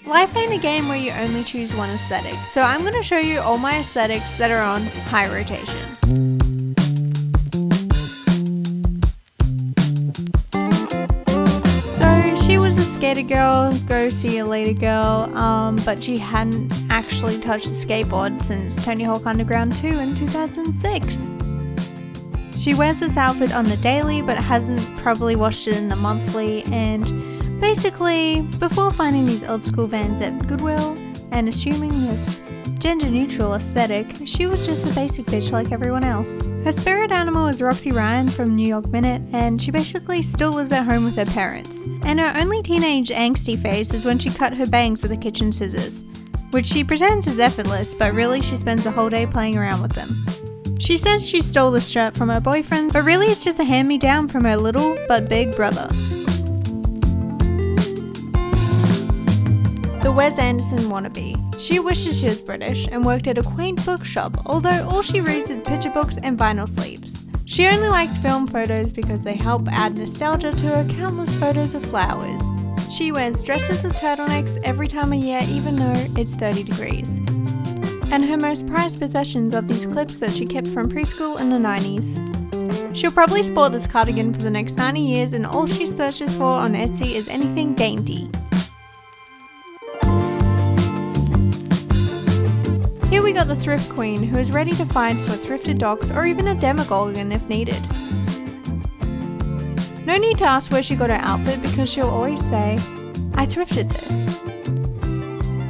Life ain't a game where you only choose one aesthetic, so I'm going to show you all my aesthetics that are on high rotation. So she was a skater girl, go see you later girl, but she hadn't actually touched a skateboard since Tony Hawk Underground 2 in 2006. She wears this outfit on the daily but hasn't probably washed it in the monthly, and basically, before finding these old school Vans at Goodwill and assuming this gender neutral aesthetic, she was just a basic bitch like everyone else. Her spirit animal is Roxy Ryan from New York Minute, and she basically still lives at home with her parents. And her only teenage angsty phase is when she cut her bangs with the kitchen scissors, which she pretends is effortless, but really she spends the whole day playing around with them. She says she stole this shirt from her boyfriend, but really it's just a hand-me-down from her little but big brother. The Wes Anderson wannabe. She wishes she was British and worked at a quaint bookshop, although all she reads is picture books and vinyl sleeves. She only likes film photos because they help add nostalgia to her countless photos of flowers. She wears dresses with turtlenecks every time of year even though it's 30 degrees. And her most prized possessions are these clips that she kept from preschool in the 90s. She'll probably sport this cardigan for the next 90 years, and all she searches for on Etsy is anything dainty. Here we got the thrift queen, who is ready to fight for thrifted docs or even a Demogorgon if needed. No need to ask where she got her outfit because she'll always say, "I thrifted this."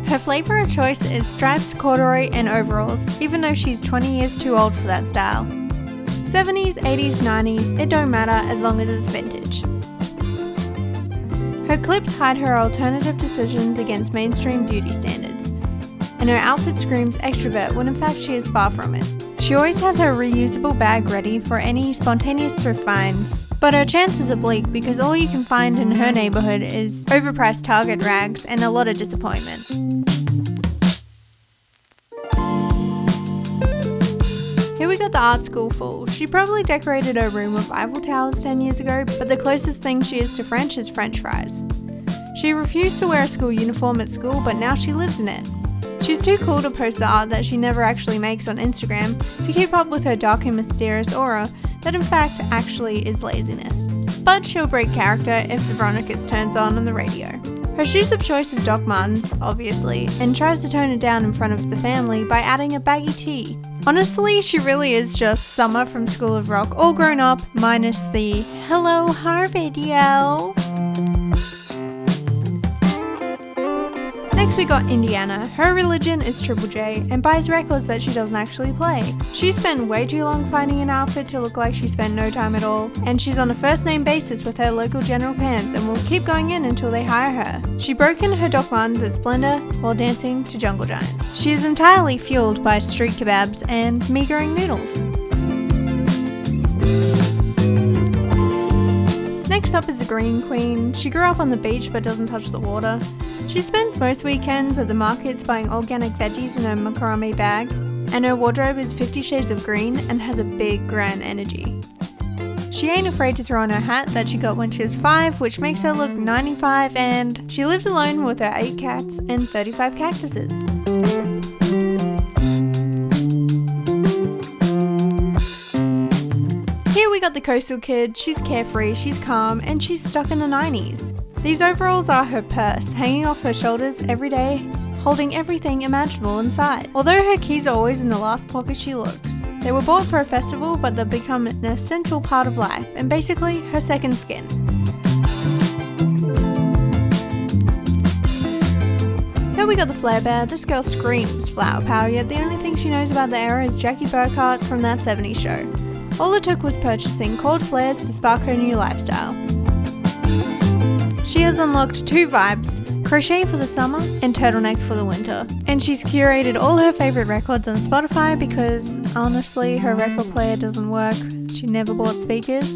Her flavour of choice is stripes, corduroy and overalls, even though she's 20 years too old for that style. 70s, 80s, 90s, it don't matter as long as it's vintage. Her clips hide her alternative decisions against mainstream beauty standards, and her outfit screams extrovert when in fact she is far from it. She always has her reusable bag ready for any spontaneous thrift finds, but her chances are bleak because all you can find in her neighbourhood is overpriced Target rags and a lot of disappointment. Here we got the art school fool. She probably decorated her room with Eiffel Towers 10 years ago, but the closest thing she is to French is French fries. She refused to wear a school uniform at school, but now she lives in it. She's too cool to post the art that she never actually makes on Instagram to keep up with her dark and mysterious aura that in fact actually is laziness. But she'll break character if the Veronicas turns on the radio. Her shoes of choice is Doc Martens, obviously, and tries to tone it down in front of the family by adding a baggy tee. Honestly, she really is just Summer from School of Rock, all grown up, minus the "Hello Harvard, yo." Next we got Indiana. Her religion is Triple J and buys records that she doesn't actually play. She spent way too long finding an outfit to look like she spent no time at all, and she's on a first name basis with her local General Pants and will keep going in until they hire her. She broke in her Doc Martens at Splendor while dancing to Jungle Giants. She is entirely fueled by street kebabs and mee-goreng noodles. Next up is the Green Queen. She grew up on the beach but doesn't touch the water. She spends most weekends at the markets buying organic veggies in her macrame bag, and her wardrobe is 50 shades of green and has a big grand energy. She ain't afraid to throw on her hat that she got when she was 5, which makes her look 95, and she lives alone with her 8 cats and 35 cactuses. Here we got the coastal kid. She's carefree, she's calm, and she's stuck in the 90s. These overalls are her purse, hanging off her shoulders every day, holding everything imaginable inside. Although her keys are always in the last pocket she looks. They were bought for a festival, but they've become an essential part of life, and basically her second skin. Here we got the Flair Bear. This girl screams flower power, yet the only thing she knows about the era is Jackie Burkhart from That 70s Show. All it took was purchasing cold flares to spark her new lifestyle. She has unlocked 2 vibes, crochet for the summer and turtlenecks for the winter. And she's curated all her favourite records on Spotify because, honestly, her record player doesn't work. She never bought speakers.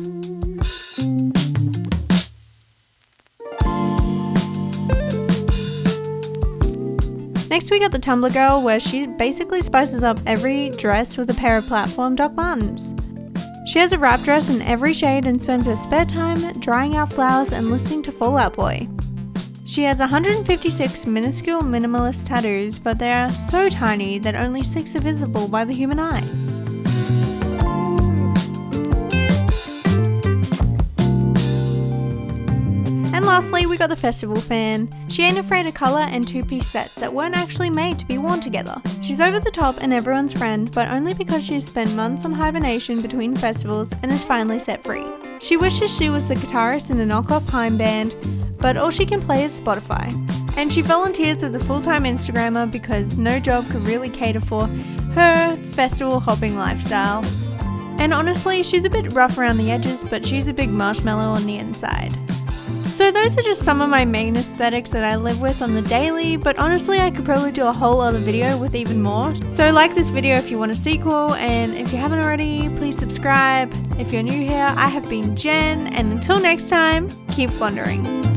Next we got the Tumblr girl, where she basically spices up every dress with a pair of platform Doc Martens. She has a wrap dress in every shade and spends her spare time drying out flowers and listening to Fall Out Boy. She has 156 minuscule minimalist tattoos, but they are so tiny that only 6 are visible by the human eye. And lastly, we got the festival fan. She ain't afraid of colour and 2-piece sets that weren't actually made to be worn together. She's over the top and everyone's friend, but only because she's spent months on hibernation between festivals and is finally set free. She wishes she was the guitarist in a knockoff Haim band, but all she can play is Spotify. And she volunteers as a full-time Instagrammer because no job could really cater for her festival hopping lifestyle. And honestly, she's a bit rough around the edges, but she's a big marshmallow on the inside. So those are just some of my main aesthetics that I live with on the daily, but honestly I could probably do a whole other video with even more. So like this video if you want a sequel, and if you haven't already, please subscribe. If you're new here, I have been Jen, and until next time, keep wondering.